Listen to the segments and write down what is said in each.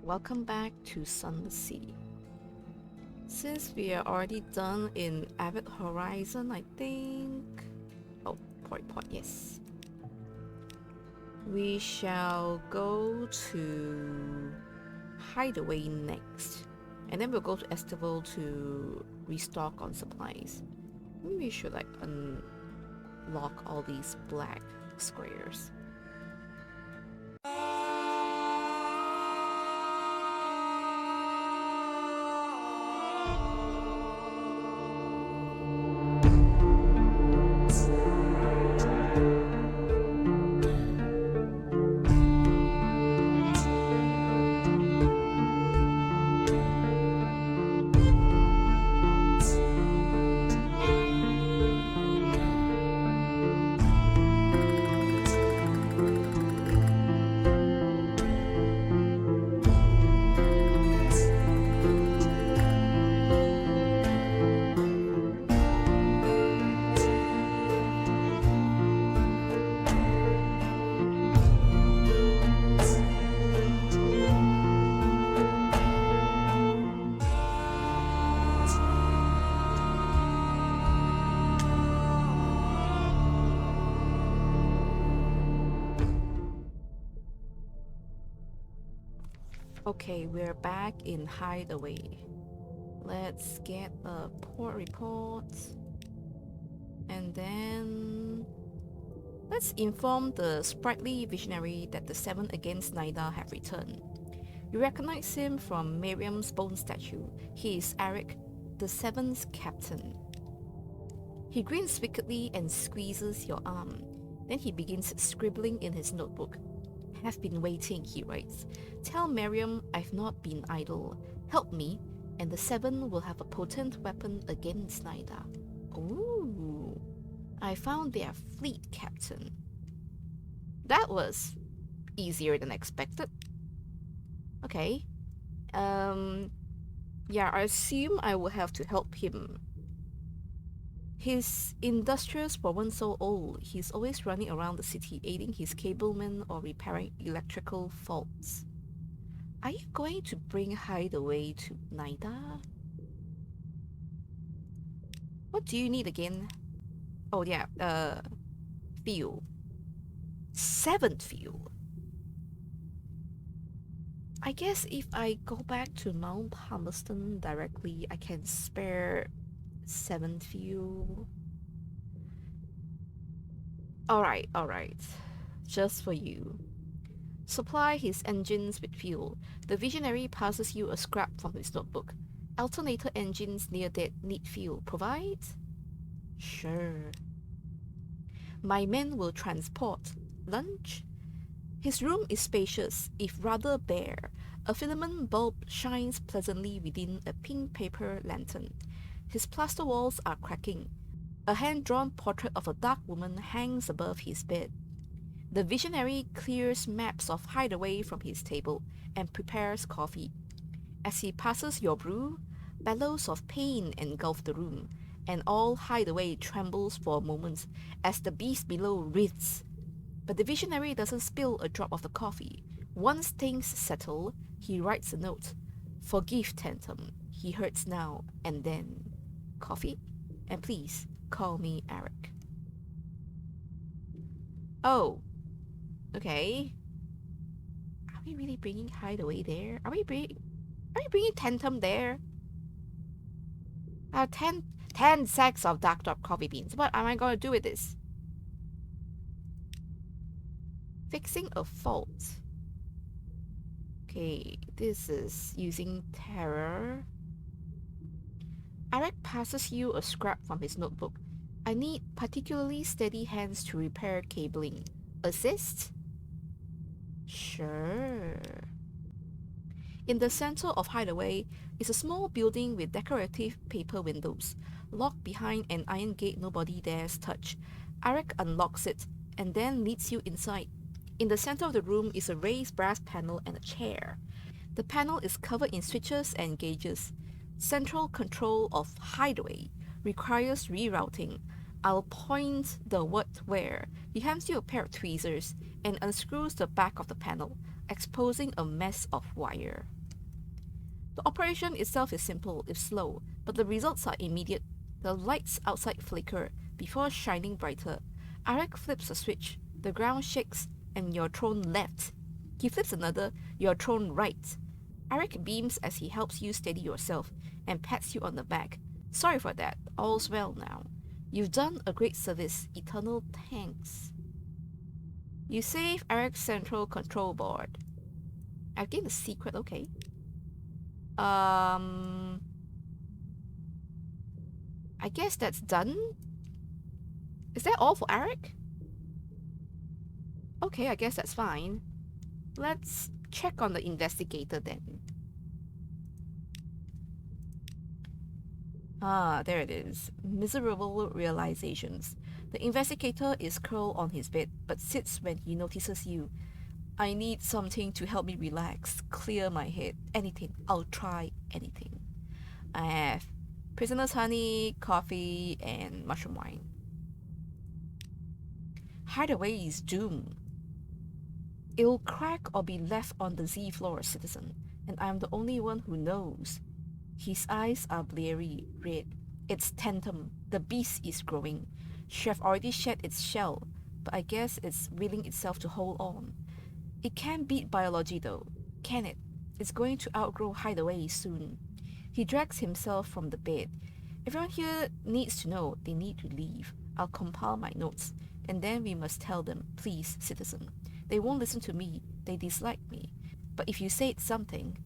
welcome back to Sunless Sea. Since we are already done in Avid Horizon, I think... Oh, port, yes. We shall go to Hideaway next. And then we'll go to Estival to restock on supplies. Maybe we should like unlock all these black squares. Okay, we're back in Hideaway. Let's get a port report. And then... let's inform the Sprightly Visionary that the 7 against Nida have returned. You recognize him from Miriam's bone statue. He is Arik, the 7's captain. He grins wickedly and squeezes your arm. Then he begins scribbling in his notebook. Have been waiting, he writes. Tell Miriam I've not been idle. Help me, and the 7 will have a potent weapon against Nida. Ooh. I found their fleet captain. That was easier than expected. Okay. Yeah, I assume I will have to help him. He's industrious for one so old. He's always running around the city, aiding his cablemen or repairing electrical faults. Are you going to bring Hideaway to Nida? What do you need again? Oh yeah, fuel. 7th fuel. I guess if I go back to Mount Palmerston directly, I can spare 7th fuel. Alright. Just for you. Supply his engines with fuel. The Visionary passes you a scrap from his notebook. Alternator engines near dead need fuel. Provide? Sure. My men will transport. Lunch? His room is spacious, if rather bare. A filament bulb shines pleasantly within a pink paper lantern. His plaster walls are cracking. A hand-drawn portrait of a dark woman hangs above his bed. The Visionary clears maps of Hideaway from his table and prepares coffee. As he passes your brew, bellows of pain engulf the room, and all Hideaway trembles for a moment as the beast below writhes. But the Visionary doesn't spill a drop of the coffee. Once things settle, he writes a note. Forgive Tantum. He hurts now and then. Coffee? And please, call me Arik. Oh. Okay. Are we really bringing Hideaway there? Are we bringing Tantum there? 10 sacks of dark top coffee beans. What am I going to do with this? Fixing a fault. Okay, this is using terror. Arik passes you a scrap from his notebook. I need particularly steady hands to repair cabling. Assist? Sure. In the center of Hideaway is a small building with decorative paper windows, locked behind an iron gate nobody dares touch. Arik unlocks it and then leads you inside. In the center of the room is a raised brass panel and a chair. The panel is covered in switches and gauges. Central control of Hideaway requires rerouting. I'll point the what where. He hands you a pair of tweezers and unscrews the back of the panel. exposing a mess of wire. The operation itself is simple if slow, but the results are immediate. The lights outside flicker before shining brighter. Arik flips a switch, the ground shakes, and you're thrown left. He flips another, you're thrown right. Arik beams as he helps you steady yourself and pats you on the back. Sorry for that, all's well now. You've done a great service, eternal thanks. You save Arik's central control board. I've gained a secret, okay. I guess that's done? Is that all for Arik? Okay, I guess that's fine. Let's check on the investigator then. Ah, there it is. Miserable realizations. The investigator is curled on his bed, but sits when he notices you. I need something to help me relax, clear my head. Anything. I'll try anything. I have prisoner's honey, coffee, and mushroom wine. Hideaway is doomed. It'll crack or be left on the Z floor, citizen, and I'm the only one who knows. His eyes are bleary red. It's tantrum. The beast is growing. Chef already shed its shell, but I guess it's willing itself to hold on. It can't beat biology though, can it? It's going to outgrow Hideaway soon. He drags himself from the bed. Everyone here needs to know they need to leave. I'll compile my notes, and then we must tell them, please, citizen. They won't listen to me. They dislike me. But if you said something...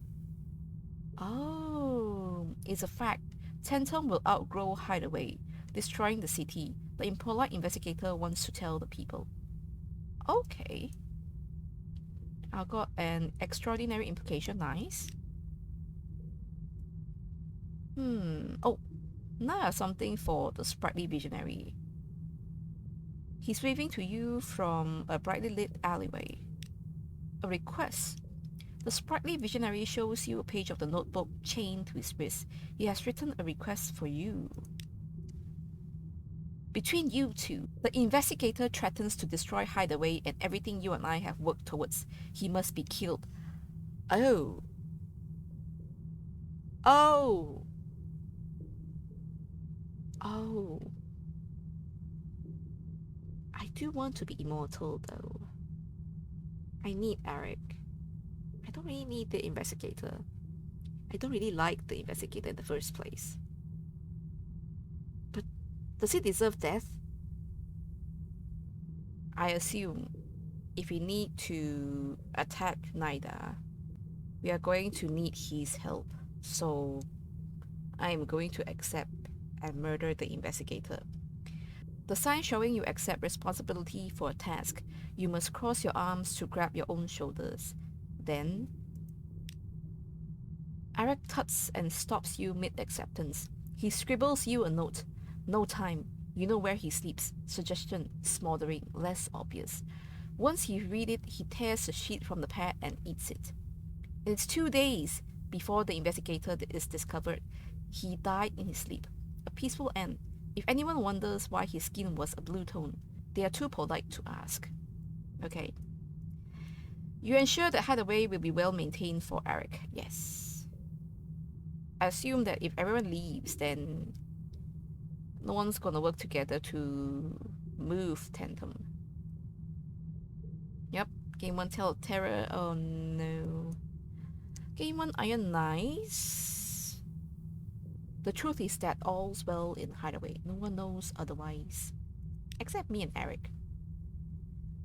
Oh, it's a fact. Tantrum will outgrow Hideaway, destroying the city. The impolite investigator wants to tell the people. Okay. I got an extraordinary implication. Nice. Oh, now I have something for the Sprightly Visionary. He's waving to you from a brightly lit alleyway. A request. The Sprightly Visionary shows you a page of the notebook chained to his wrist. He has written a request for you. Between you two, the investigator threatens to destroy Hideaway and everything you and I have worked towards. He must be killed. Oh. Oh. Oh. I do want to be immortal though. I need Arik. I don't really need the investigator. I don't really like the investigator in the first place. But does he deserve death? I assume if we need to attack Naida, we are going to need his help. So I am going to accept and murder the investigator. The sign showing you accept responsibility for a task. You must cross your arms to grab your own shoulders. Then Arik tuts and stops you mid-acceptance. He scribbles you a note. No time. You know where he sleeps. Suggestion, smothering, less obvious. Once you read it, he tears the sheet from the pad and eats it. And it's 2 days before the investigator is discovered. He died in his sleep. A peaceful end. If anyone wonders why his skin was a blue tone, they are too polite to ask. Okay. You ensure that Hideaway will be well maintained for Arik. Yes. I assume that if everyone leaves, then no one's gonna work together to move Tantrum. Yep. Game 1 Tale of Terror. Oh no. Game 1 Iron Nice. The truth is that all's well in Hideaway. No one knows otherwise. Except me and Arik.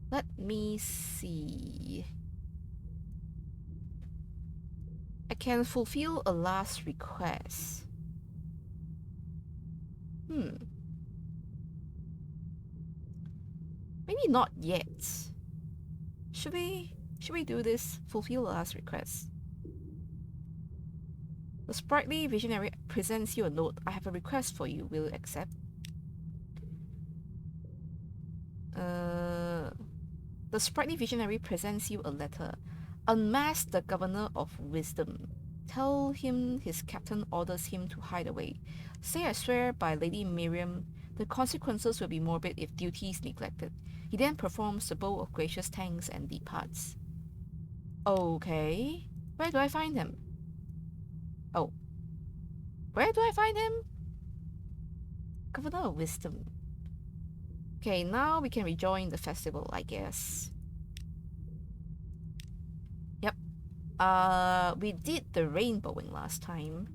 Let me see. I can fulfill a last request. Maybe not yet. Should we do this? Fulfill a last request. The Sprightly Visionary presents you a note. I have a request for you. Will you accept? The Sprightly Visionary presents you a letter. Unmask the Governor of Wisdom. Tell him his captain orders him to hide away. Say I swear by Lady Miriam, the consequences will be morbid if duty is neglected. He then performs the bow of gracious thanks and departs. Okay. Where do I find him? Oh. Where do I find him? Governor of Wisdom. Okay, now we can rejoin the festival, I guess. Yep. We did the rainbowing last time.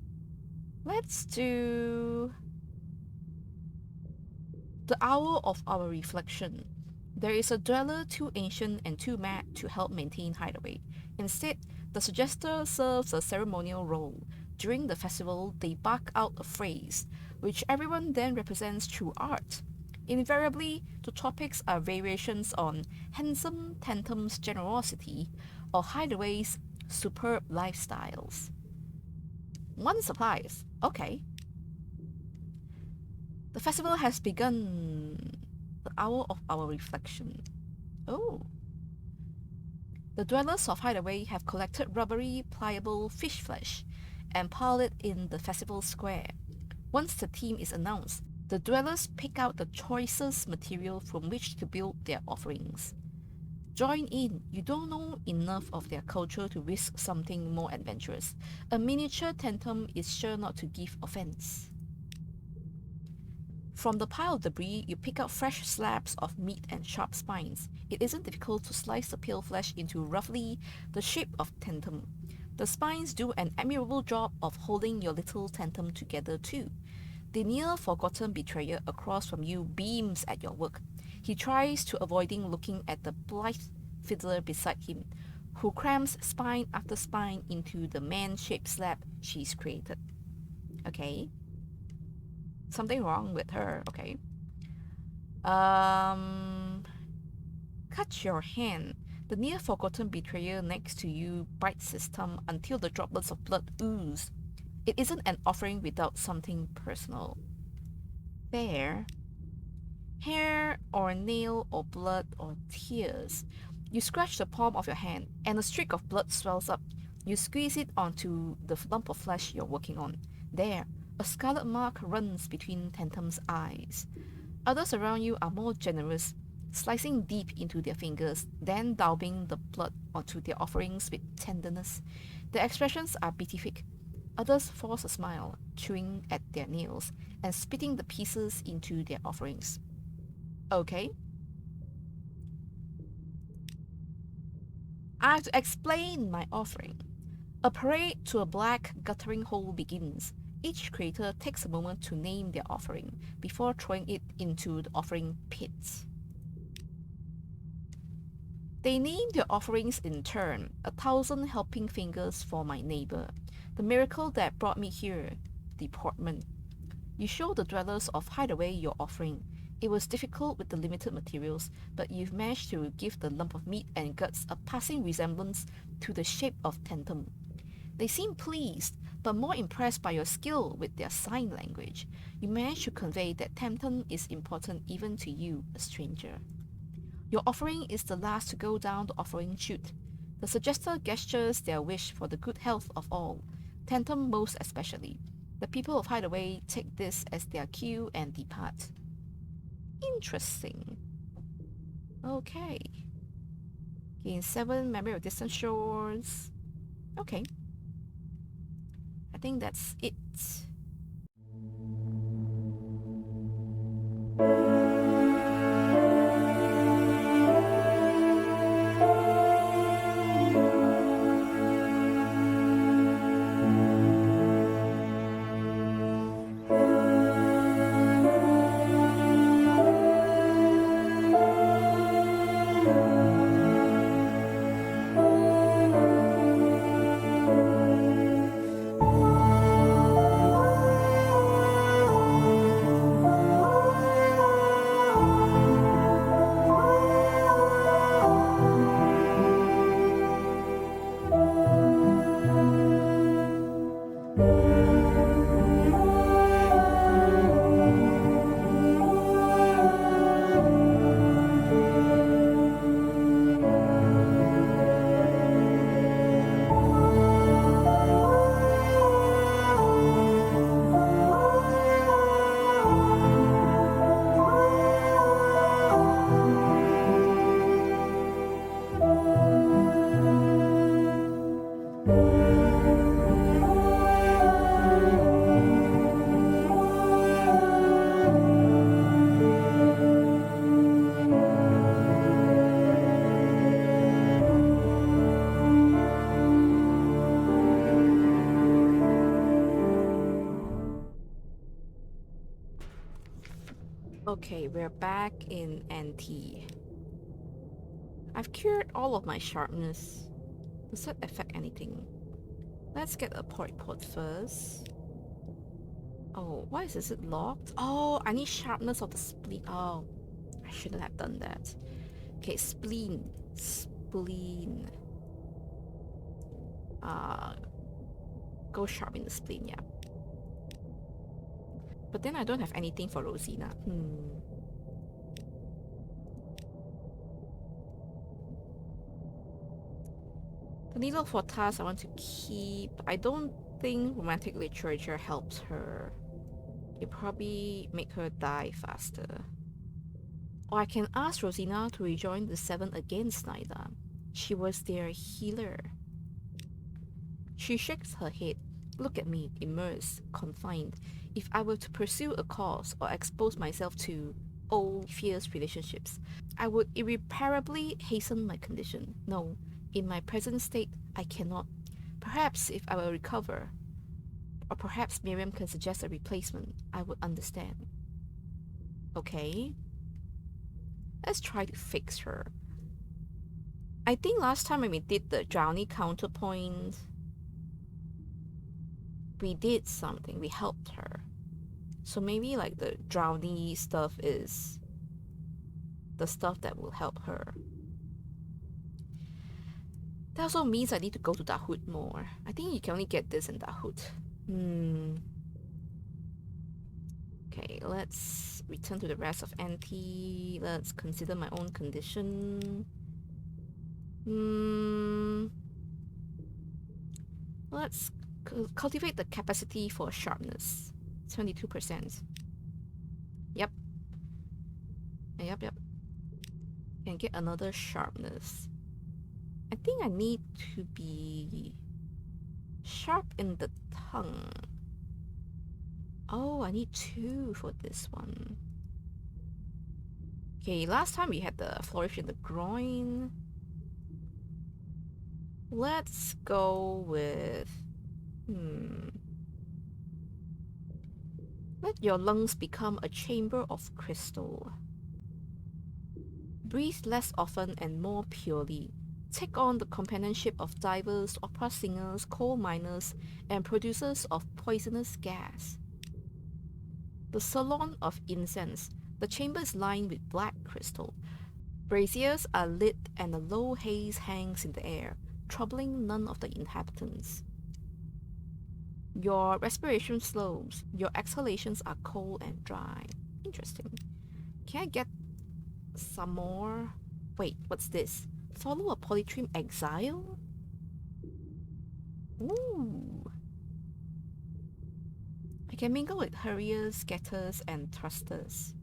Let's do the hour of our reflection. There is a dweller too ancient and too mad to help maintain Hideaway. Instead, the suggester serves a ceremonial role. During the festival, they bark out a phrase, which everyone then represents through art. Invariably, the topics are variations on handsome Tantum's generosity or Hideaway's superb lifestyles. One supplies. Okay. The festival has begun. The hour of our reflection. Oh. The dwellers of Hideaway have collected rubbery, pliable fish flesh and piled it in the festival square. Once the theme is announced, the dwellers pick out the choicest material from which to build their offerings. Join in. You don't know enough of their culture to risk something more adventurous. A miniature tantum is sure not to give offense. From the pile of debris, you pick out fresh slabs of meat and sharp spines. It isn't difficult to slice the pale flesh into roughly the shape of tantum. The spines do an admirable job of holding your little tantum together too. The near-forgotten betrayer across from you beams at your work. He tries to avoiding looking at the blithe fiddler beside him, who crams spine after spine into the man-shaped slab she's created. Okay. Something wrong with her, okay. Cut your hand. The near-forgotten betrayer next to you bites his thumb until the droplets of blood ooze. It isn't an offering without something personal. There. Hair or nail or blood or tears. You scratch the palm of your hand and a streak of blood swells up. You squeeze it onto the lump of flesh you're working on. There. A scarlet mark runs between Tantum's eyes. Others around you are more generous, slicing deep into their fingers, then daubing the blood onto their offerings with tenderness. Their expressions are beatific. Others force a smile, chewing at their nails, and spitting the pieces into their offerings. Okay. I have to explain my offering. A parade to a black, guttering hole begins. Each creator takes a moment to name their offering before throwing it into the offering pits. They name their offerings in turn, 1,000 helping fingers for my neighbor, the miracle that brought me here, deportment. You show the dwellers of Hideaway your offering. It was difficult with the limited materials, but you've managed to give the lump of meat and guts a passing resemblance to the shape of tantum. They seem pleased, but more impressed by your skill with their sign language. You manage to convey that tantum is important even to you, a stranger. Your offering is the last to go down the offering chute. The suggester gestures their wish for the good health of all, tantum most especially. The people of Hideaway take this as their cue and depart. Interesting. Okay. Gain 7 memory of distant shores. Okay. I think that's it. Okay, we're back in NT. I've cured all of my sharpness. Does that affect anything? Let's get a port first. Oh, why is it locked? Oh, I need sharpness of the spleen. Oh, I shouldn't have done that. Okay, spleen. Spleen. Go sharp in the spleen, yeah. But then I don't have anything for Rosina. The needle for tasks I want to keep. I don't think romantic literature helps her. It probably make her die faster. Or I can ask Rosina to rejoin the 7 against Snyder. She was their healer. She shakes her head. Look at me, immersed, confined. If I were to pursue a cause or expose myself to old, fierce relationships, I would irreparably hasten my condition. No, in my present state, I cannot. Perhaps if I will recover, or perhaps Miriam can suggest a replacement, I would understand. Okay. Let's try to fix her. I think last time when we did the drowning counterpoint, we did something, we helped her. So maybe like the drowning stuff is the stuff that will help her. That also means I need to go to Dahut more. I think you can only get this in Dahut. Okay, let's return to the rest of NT. Let's consider my own condition. Let's cultivate the capacity for sharpness. 22%. Yep. And get another sharpness. I think I need to be sharp in the tongue. Oh, I need 2 for this one. Okay, last time we had the flourish in the groin. Let's go with... Let your lungs become a chamber of crystal. Breathe less often and more purely. Take on the companionship of divers, opera singers, coal miners, and producers of poisonous gas. The salon of incense. The chamber is lined with black crystal. Braziers are lit and a low haze hangs in the air, troubling none of the inhabitants. Your respiration slows. Your exhalations are cold and dry. Interesting. Can I get some more? Wait, what's this? Follow a polytrim exile? Ooh. I can mingle with hurriers, getters, and thrusters.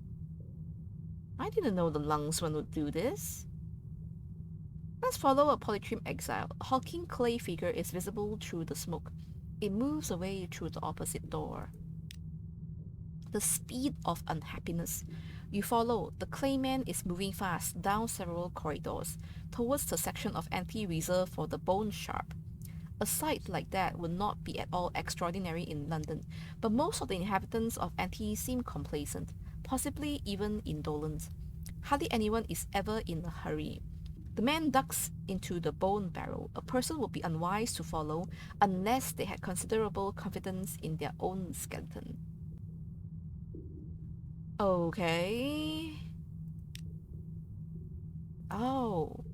I didn't know the lungs one would do this. Let's follow a polytrim exile. A hulking clay figure is visible through the smoke. It moves away through the opposite door. The speed of unhappiness. You follow. The clayman is moving fast down several corridors towards the section of NT reserved for the bone sharp. A sight like that would not be at all extraordinary in London, but most of the inhabitants of NT seem complacent, possibly even indolent. Hardly anyone is ever in a hurry. The man ducks into the bone barrel. A person would be unwise to follow unless they had considerable confidence in their own skeleton. Okay. Oh.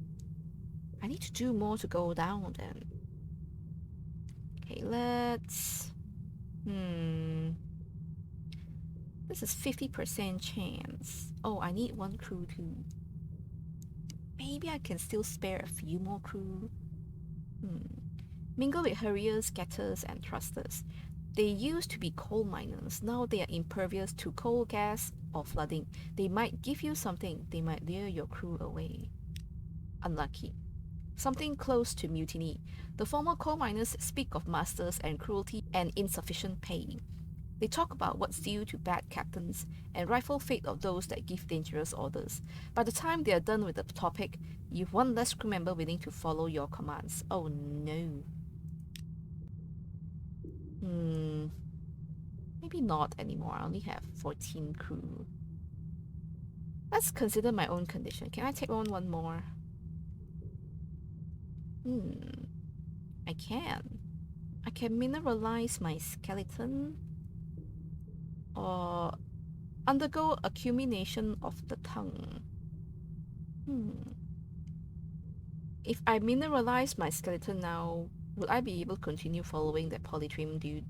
I need to do more to go down then. Okay, let's... This is 50% chance. Oh, I need 1 crew too. Maybe I can still spare a few more crew. Mingle with hurriers, getters, and thrusters. They used to be coal miners. Now they are impervious to coal gas or flooding. They might give you something. They might lure your crew away. Unlucky. something close to mutiny. The former coal miners speak of masters and cruelty and insufficient pay. They talk about what's due to bad captains and rifle fate of those that give dangerous orders. By the time they are done with the topic, you've one less crew member willing to follow your commands. Oh no. Maybe not anymore. I only have 14 crew. Let's consider my own condition. Can I take on one more? I can. I can mineralize my skeleton or undergo acumination of the tongue. If I mineralize my skeleton now, would I be able to continue following that polytrim dude?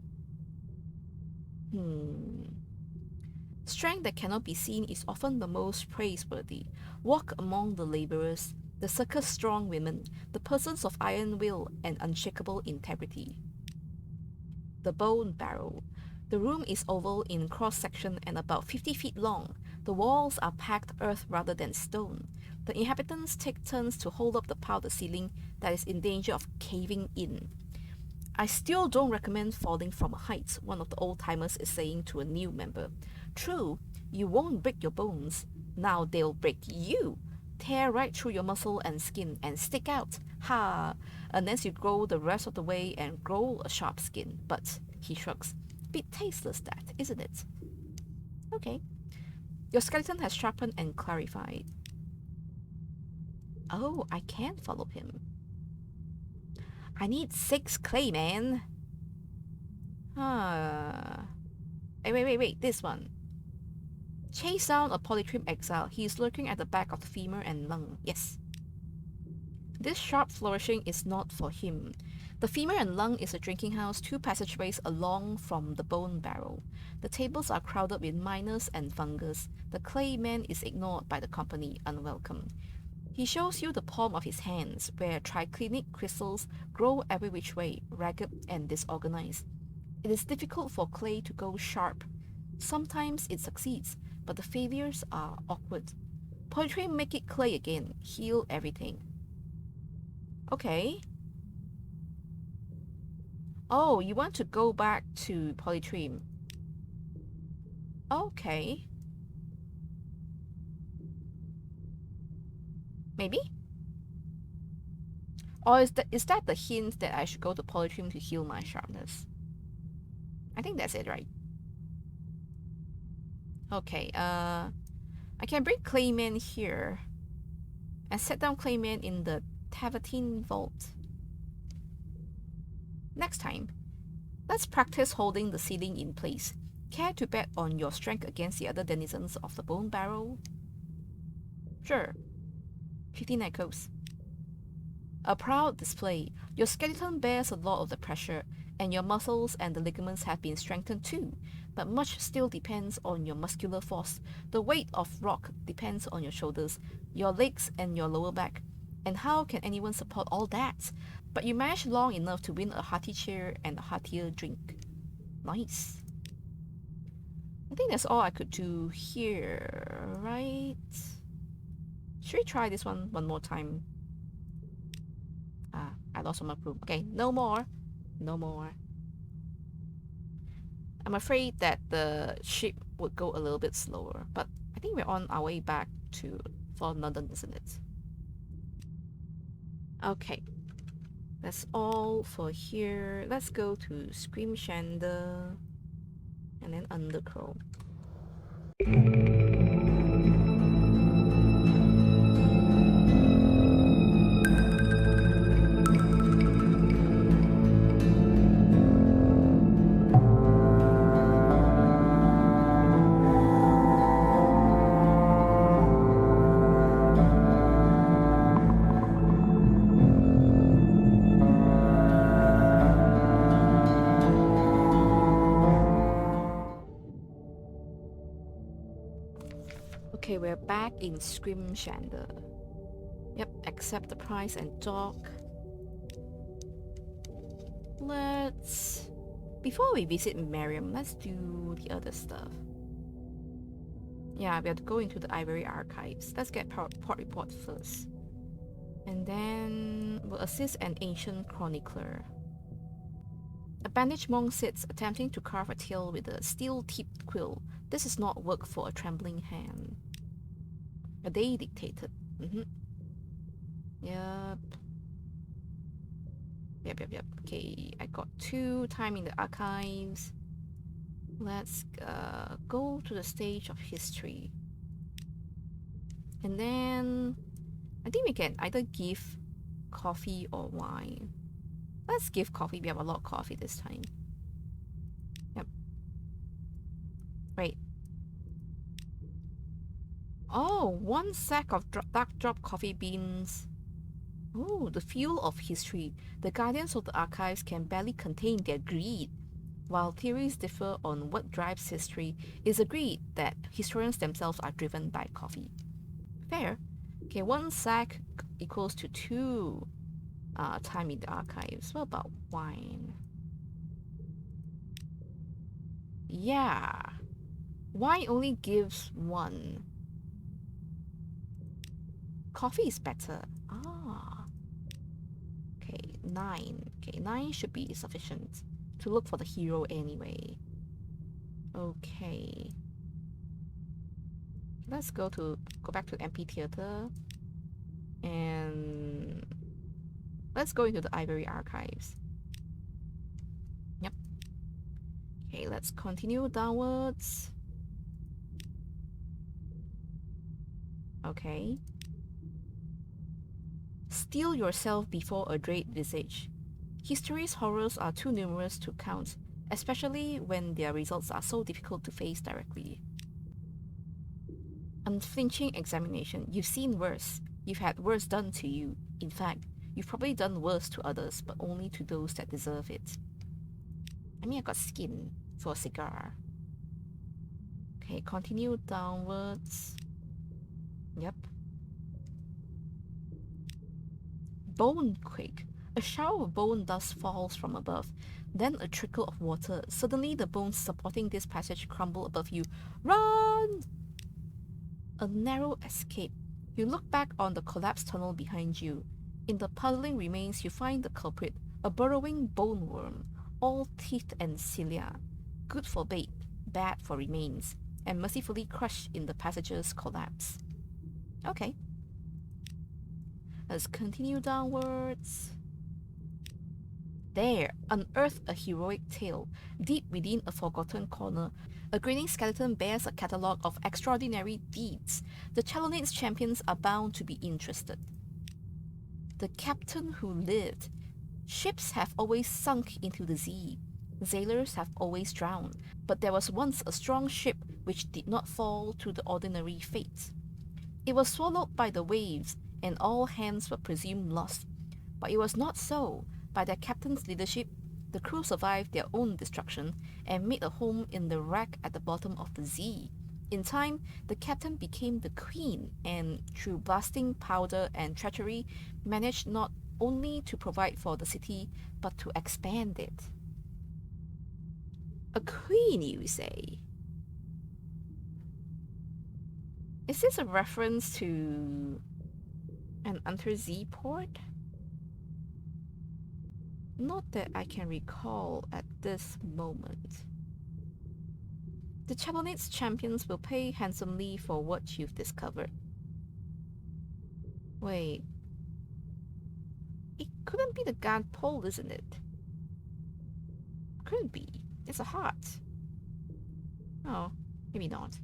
Strength that cannot be seen is often the most praiseworthy. Walk among the labourers, the circus strong women, the persons of iron will and unshakable integrity. The bone barrel. The room is oval in cross-section and about 50 feet long. The walls are packed earth rather than stone. The inhabitants take turns to hold up the powder ceiling that is in danger of caving in. I still don't recommend falling from a height, one of the old-timers is saying to a new member. True, you won't break your bones. Now they'll break you. Tear right through your muscle and skin and stick out. Ha! Unless you grow the rest of the way and grow a sharp skin. But, he shrugs, bit tasteless that, isn't it? Okay. Your skeleton has sharpened and clarified. Oh, I can follow him. I need 6 clay, man. Wait, this one. Chase down a polytrim exile. He is lurking at the back of the femur and lung. Yes. This sharp flourishing is not for him. The femur and lung is a drinking house 2 passageways along from the bone barrel. The tables are crowded with miners and fungus. The clay man is ignored by the company, unwelcome. He shows you the palm of his hands, where triclinic crystals grow every which way, ragged and disorganized. It is difficult for clay to go sharp. Sometimes it succeeds, but the failures are awkward. Polytrim make it clay again, heal everything. Okay. Oh, you want to go back to polytrim. Okay. Maybe? Or is that the hint that I should go to polytrim to heal my sharpness? I think that's it, right? Okay, I can bring Clayman here and set down Clayman in the Tavatine Vault. Next time, let's practice holding the ceiling in place. Care to bet on your strength against the other denizens of the bone barrel? Sure. 15 echoes. A proud display. Your skeleton bears a lot of the pressure, and your muscles and the ligaments have been strengthened too, but much still depends on your muscular force. The weight of rock depends on your shoulders, your legs and your lower back. And how can anyone support all that? But you managed long enough to win a hearty cheer and a heartier drink. Nice. I think that's all I could do here, right? Should we try this one more time? I lost my proof. Okay, no more. No more. I'm afraid that the ship would go a little bit slower, but I think we're on our way back for London, isn't it? Okay, that's all for here. Let's go to Scrimshander and then Undercrow. Okay, we're back in Scrimshander. Yep, accept the price and dock. Before we visit Miriam, let's do the other stuff. Yeah, we have to go into the Ivory Archives. Let's get port report first. And then we'll assist an ancient chronicler. A bandaged monk sits attempting to carve a tail with a steel-tipped quill. This is not work for a trembling hand. A day dictated. Yep. Yep. Okay, I got 2 time in the archives. Let's go to the stage of history. And then I think we can either give coffee or wine. Let's give coffee. We have a lot of coffee this time. Yep. Right. Oh, 1 sack of dark drop coffee beans. Oh, the fuel of history. The guardians of the archives can barely contain their greed. While theories differ on what drives history, it's agreed that historians themselves are driven by coffee. Fair. Okay, 1 sack equals to 2 time in the archives. What about wine? Yeah. Wine only gives 1. Coffee is better. Ah. Okay, 9. Okay, 9 should be sufficient to look for the hero anyway. Okay. Let's go back to amphitheater. And let's go into the ivory archives. Yep. Okay, let's continue downwards. Okay. Steel yourself before a dread visage. History's horrors are too numerous to count, especially when their results are so difficult to face directly. Unflinching examination. You've seen worse. You've had worse done to you. In fact, you've probably done worse to others, but only to those that deserve it. I mean, I got skin for a cigar. Okay, continue downwards. Yep. Bone quake. A shower of bone dust falls from above. Then a trickle of water. Suddenly the bones supporting this passage crumble above you. Run! A narrow escape. You look back on the collapsed tunnel behind you. In the puzzling remains you find the culprit, a burrowing bone worm, all teeth and cilia. Good for bait, bad for remains, and mercifully crushed in the passage's collapse. Okay. Let's continue downwards. There, unearth a heroic tale. Deep within a forgotten corner, a grinning skeleton bears a catalogue of extraordinary deeds. The Chalonid's champions are bound to be interested. The captain who lived. Ships have always sunk into the sea. Sailors have always drowned. But there was once a strong ship which did not fall to the ordinary fate. It was swallowed by the waves, and all hands were presumed lost. But it was not so. By their captain's leadership, the crew survived their own destruction and made a home in the wreck at the bottom of the sea. In time, the captain became the queen and, through blasting powder and treachery, managed not only to provide for the city, but to expand it. A queen, you say? Is this a reference to an Untersea port? Not that I can recall at this moment. The Chalonid's champions will pay handsomely for what you've discovered. Wait. It couldn't be the guard pole, isn't it? Couldn't be. It's a heart. Oh, maybe not.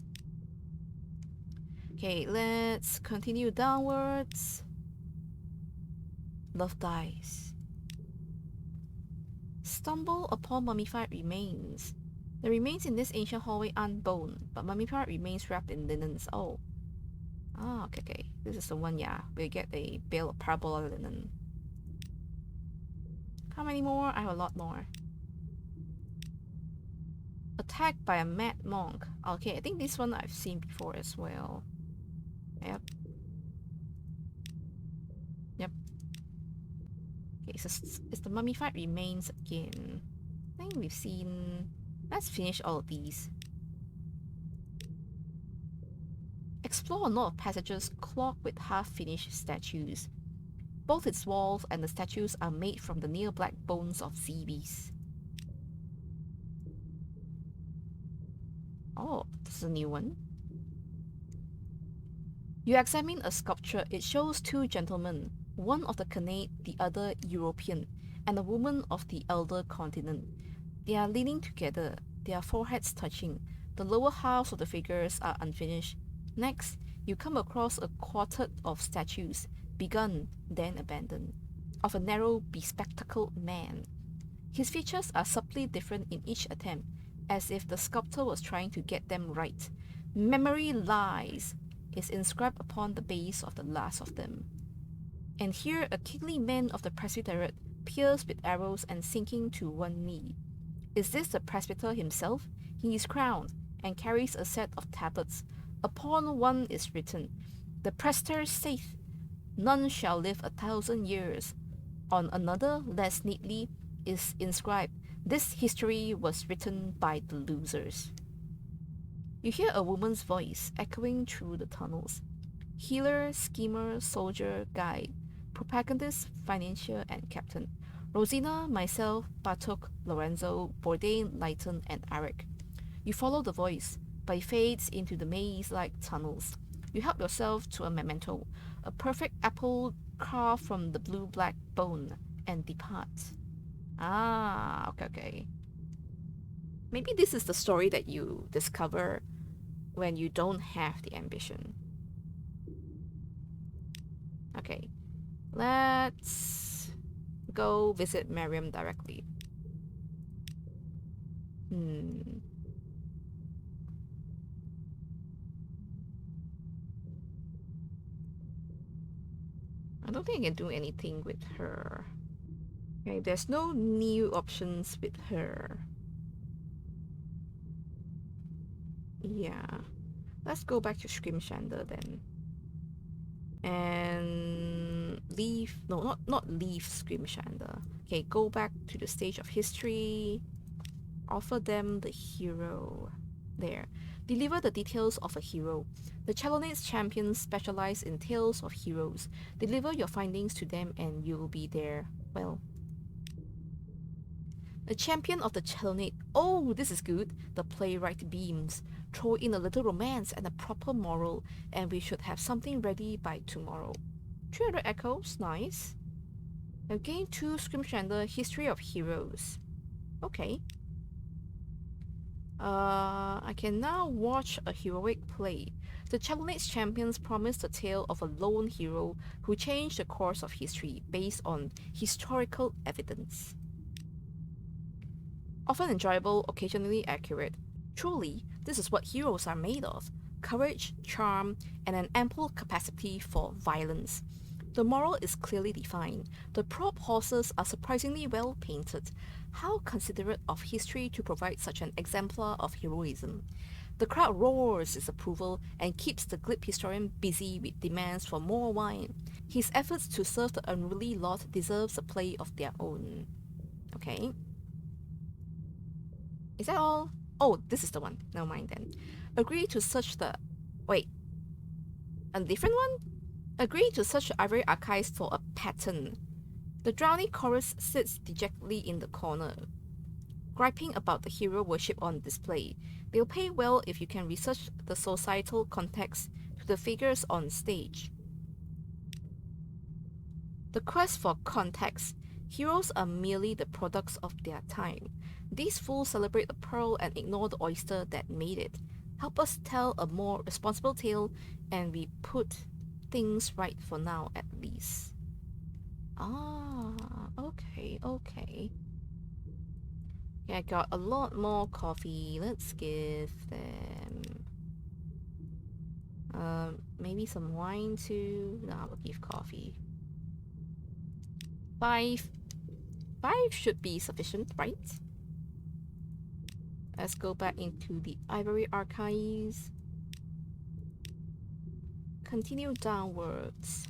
Okay, let's continue downwards. Love dies. Stumble upon mummified remains. The remains in this ancient hallway aren't bone, but mummified remains wrapped in linens. Oh. Ah, okay. This is the one, yeah. We get a bale of parabola linen. How many more? I have a lot more. Attacked by a mad monk. Okay, I think this one I've seen before as well. Yep. Okay, so it's the mummified remains again. I think we've seen... Let's finish all of these. Explore a lot of passages clogged with half-finished statues. Both its walls and the statues are made from the near black bones of sea beasts. Oh, this is a new one. You examine a sculpture. It shows two gentlemen, one of the Canade, the other European, and a woman of the elder continent. They are leaning together, their foreheads touching. The lower halves of the figures are unfinished. Next, you come across a quartet of statues, begun, then abandoned, of a narrow, bespectacled man. His features are subtly different in each attempt, as if the sculptor was trying to get them right. Memory lies is inscribed upon the base of the last of them. And here a kingly man of the presbyteriate, pierced with arrows and sinking to one knee. Is this the presbyter himself? He is crowned and carries a set of tablets. Upon one is written, "The presbyter saith, none shall live 1,000 years." On another, less neatly, is inscribed, "This history was written by the losers." You hear a woman's voice echoing through the tunnels. Healer, schemer, soldier, guide, propagandist, financier, and captain. Rosina, myself, Batuk, Lorenzo, Bourdain, Lighton, and Arik. You follow the voice, but it fades into the maze-like tunnels. You help yourself to a memento, a perfect apple carved from the blue-black bone, and depart. Okay. Maybe this is the story that you discover when you don't have the ambition. Okay, let's go visit Miriam directly. I don't think I can do anything with her. Okay, there's no new options with her. Yeah. Let's go back to Scrimshander then. And leave... No, not leave Scrimshander. Okay, go back to the stage of history. Offer them the hero. There. Deliver the details of a hero. The Chalonnade's champions specialize in tales of heroes. Deliver your findings to them and you'll be there. Well... A champion of the Chalonnade. Oh, this is good. The playwright beams. Throw in a little romance and a proper moral, and we should have something ready by tomorrow. 300 echoes, nice. Again, 2 Scrimshander, History of Heroes. Okay. I can now watch a heroic play. The Chalonnade's champions promise the tale of a lone hero who changed the course of history based on historical evidence. Often enjoyable, occasionally accurate. Truly, this is what heroes are made of: courage, charm, and an ample capacity for violence. The moral is clearly defined. The prop horses are surprisingly well painted. How considerate of history to provide such an exemplar of heroism. The crowd roars its approval and keeps the glib historian busy with demands for more wine. His efforts to serve the unruly lot deserves a play of their own. Okay. Is that all? Oh, this is the one. Never mind then. Agree to search the... Wait. A different one? Agree to search the ivory archives for a pattern. The drowning chorus sits dejectedly in the corner, griping about the hero worship on display. They'll pay well if you can research the societal context to the figures on stage. The quest for context. Heroes are merely the products of their time. These fools celebrate the pearl and ignore the oyster that made it. Help us tell a more responsible tale, and we put things right for now at least. Okay. Okay, I got a lot more coffee. Let's give them... maybe some wine too? No, we'll give coffee. 5 should be sufficient, right? Let's go back into the ivory archives. Continue downwards.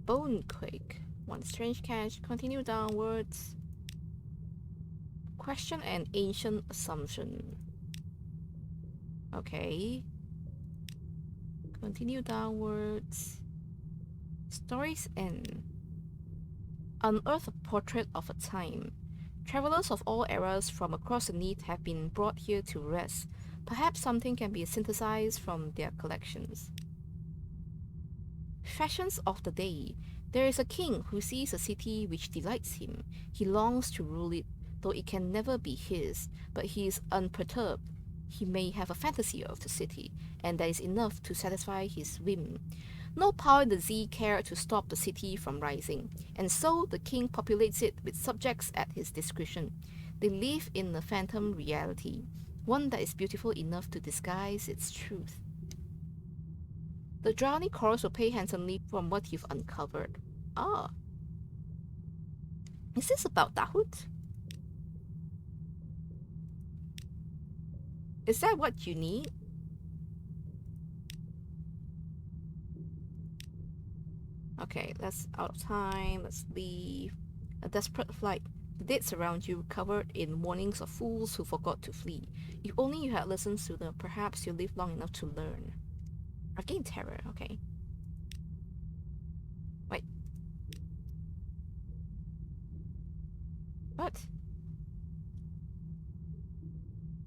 Bonequake. One strange catch. Continue downwards. Question an ancient assumption. Okay. Continue downwards. Story's end. Unearth a portrait of a time. Travelers of all eras from across the need have been brought here to rest. Perhaps something can be synthesized from their collections. Fashions of the day. There is a king who sees a city which delights him. He longs to rule it, though it can never be his, but he is unperturbed. He may have a fantasy of the city, and that is enough to satisfy his whim. No power in the sea cared to stop the city from rising, and so the king populates it with subjects at his discretion. They live in a phantom reality, one that is beautiful enough to disguise its truth. The drowning chorus will pay handsomely from what you've uncovered. Ah. Is this about Dahut? Is that what you need? Okay, that's out of time. Let's leave. A desperate flight. The dead surround you, covered in warnings of fools who forgot to flee. If only you had listened to them, perhaps you'll live long enough to learn. I've gained terror, okay. Wait. What?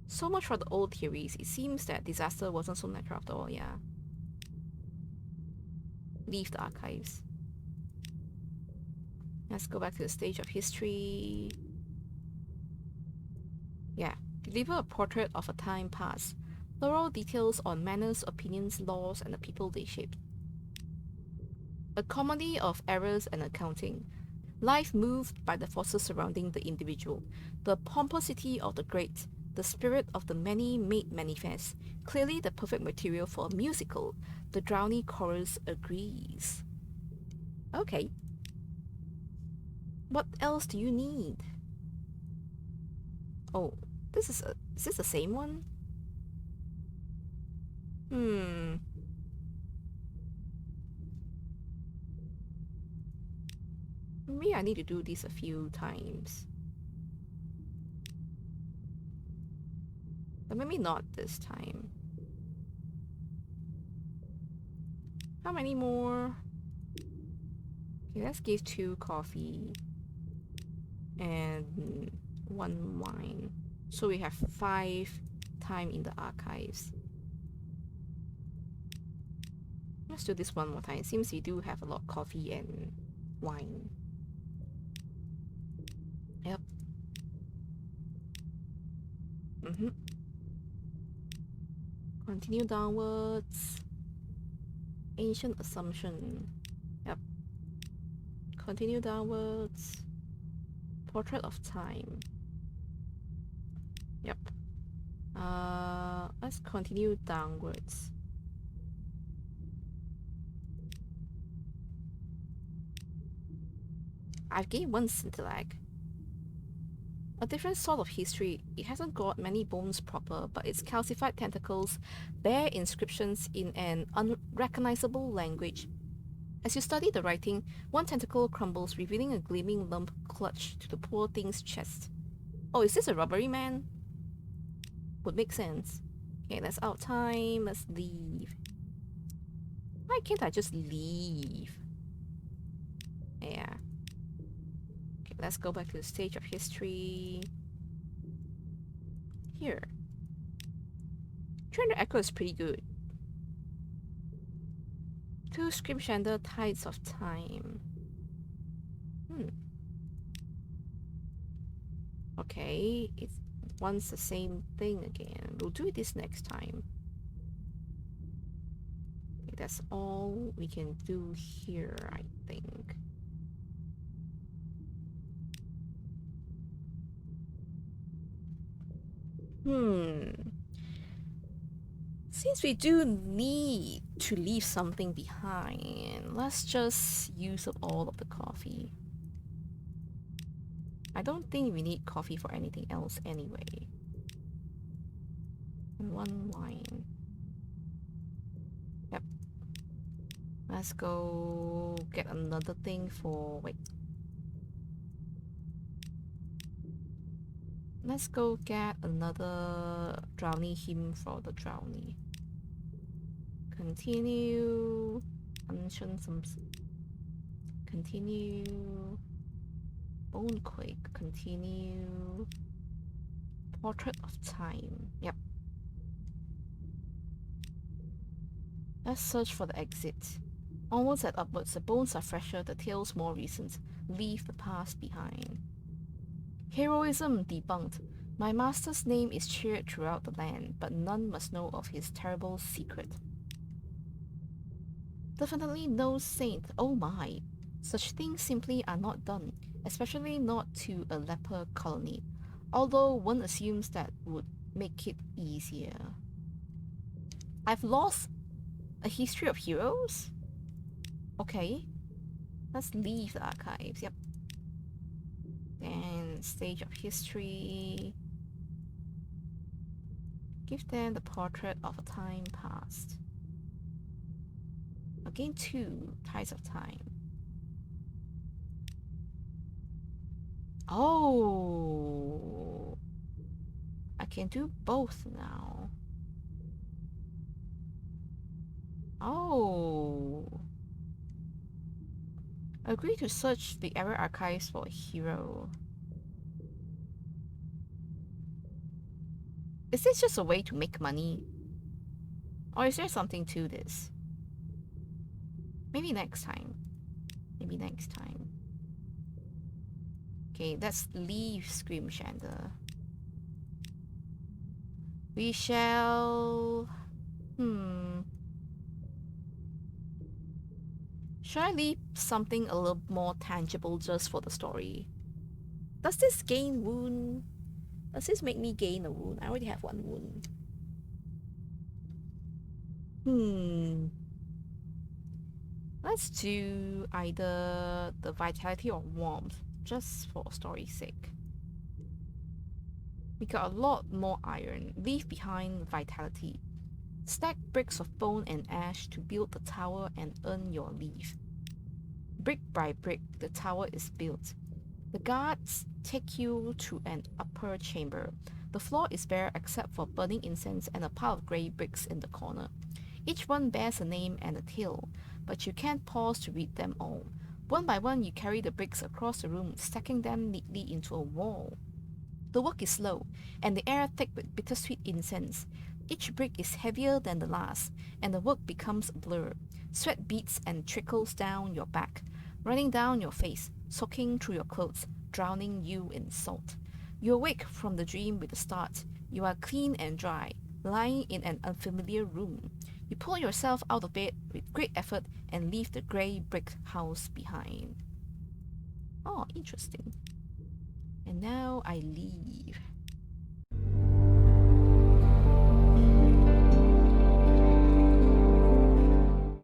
So much for the old theories. It seems that disaster wasn't so natural after all, yeah. Leave the archives. Let's go back to the stage of history. Yeah. Deliver a portrait of a time past. Thorough details on manners, opinions, laws, and the people they shaped. A comedy of errors and accounting. Life moved by the forces surrounding the individual. The pomposity of the great, the spirit of the many made manifest. Clearly the perfect material for a musical. The drowning chorus agrees. Okay. What else do you need? Oh, is this the same one? Maybe I need to do this a few times. But maybe not this time. How many more? Okay, let's give 2 coffee and 1 wine. So we have 5 time in the archives. Let's do this one more time. It seems we do have a lot of coffee and wine. Yep. Continue downwards. Ancient assumption. Yep. Continue downwards. Portrait of time. Yep. Let's continue downwards. I've gained 1 scintillate. A different sort of history. It hasn't got many bones proper, but its calcified tentacles bear inscriptions in an unrecognizable language. As you study the writing, 1 tentacle crumbles, revealing a gleaming lump clutched to the poor thing's chest. Oh, is this a robbery man? Would make sense. Okay, that's out time. Let's leave. Why can't I just leave? Yeah. Okay, let's go back to the stage of history. Here. 300 echo is pretty good. 2 Scrimshander Tides of Time. Okay, it wants the same thing again. We'll do this next time. Okay, that's all we can do here, I think. Since we do need to leave something behind, let's just use up all of the coffee. I don't think we need coffee for anything else anyway. And 1 wine. Yep. Let's go get another thing for... wait. Let's go get another drowning hymn for the drowning. Continue. Unction some... Continue. Bone Quake. Continue. Portrait of Time. Yep. Let's search for the exit. Onwards and upwards, the bones are fresher, the tales more recent. Leave the past behind. Heroism debunked. My master's name is cheered throughout the land, but none must know of his terrible secret. Definitely no saint, oh my. Such things simply are not done, especially not to a leper colony, although one assumes that would make it easier. I've lost a history of heroes? Okay. Let's leave the archives, yep. Then stage of history. Give them the portrait of a time past. Again, 2 tides of time. Oh, I can do both now. Oh. Agree to search the error archives for a hero. Is this just a way to make money? Or is there something to this? Maybe next time. Maybe next time. Okay, let's leave Screamshander. We shall... Should I leave something a little more tangible just for the story? Does this gain wound? Does this make me gain a wound? I already have 1 wound. Let's do either the vitality or warmth, just for story's sake. We got a lot more iron. Leave behind vitality. Stack bricks of bone and ash to build the tower and earn your leave. Brick by brick, the tower is built. The guards take you to an upper chamber. The floor is bare except for burning incense and a pile of grey bricks in the corner. Each one bears a name and a tale, but you can't pause to read them all. One by one, you carry the bricks across the room, stacking them neatly into a wall. The work is slow, and the air thick with bittersweet incense. Each brick is heavier than the last, and the work becomes a blur. Sweat beads and trickles down your back, running down your face, soaking through your clothes, drowning you in salt. You awake from the dream with a start. You are clean and dry, lying in an unfamiliar room. You pull yourself out of bed with great effort and leave the grey brick house behind. Oh, interesting. And now I leave.